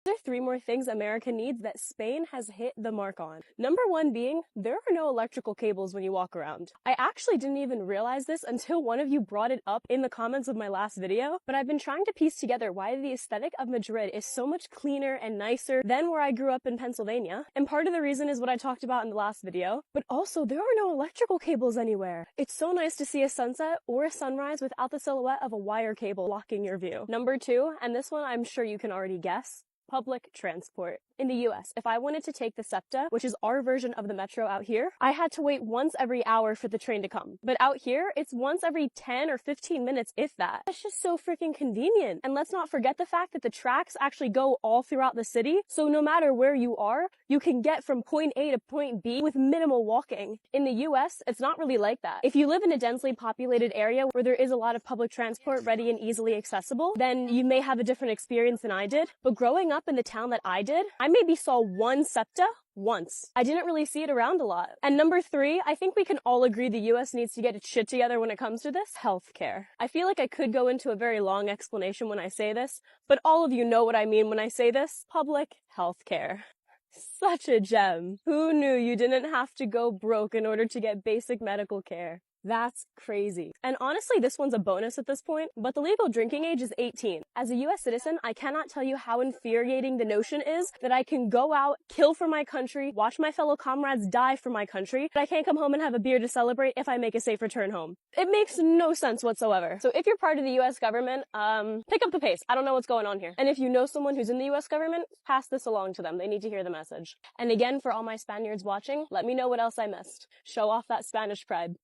There are three more things America needs that Spain has hit the mark on. Number one being, there are no electrical cables when you walk around. I actually didn't even realize this until one of you brought it up in the comments of my last video, but I've been trying to piece together why the aesthetic of Madrid is so much cleaner and nicer than where I grew up in Pennsylvania. And part of the reason is what I talked about in the last video, but also there are no electrical cables anywhere. It's so nice to see a sunset or a sunrise without the silhouette of a wire cable blocking your view. Number two, and this one I'm sure you can already guess, public transport. In the US, if I wanted to take the SEPTA, which is our version of the metro out here, I had to wait once every hour for the train to come. But out here, it's once every 10 or 15 minutes, if that. That's just so freaking convenient. And let's not forget the fact that the tracks actually go all throughout the city, so no matter where you are, you can get from point A to point B with minimal walking. In the US, it's not really like that. If you live in a densely populated area where there is a lot of public transport ready and easily accessible, then you may have a different experience than I did. But growing up in the town that I did, I maybe saw one SEPTA once. I didn't really see it around a lot. And number three, I think we can all agree the US needs to get its shit together when it comes to this, healthcare. I feel like I could go into a very long explanation when I say this, but all of you know what I mean when I say this, public healthcare. Such a gem. Who knew you didn't have to go broke in order to get basic medical care? That's crazy. And honestly, this one's a bonus at this point, but the legal drinking age is 18. As a US citizen, I cannot tell you how infuriating the notion is that I can go out, kill for my country, watch my fellow comrades die for my country, but I can't come home and have a beer to celebrate if I make a safe return home. It makes no sense whatsoever. So if you're part of the US government, pick up the pace. I don't know what's going on here. And if you know someone who's in the US government, pass this along to them. They need to hear the message. And again, for all my Spaniards watching, let me know what else I missed. Show off that Spanish pride.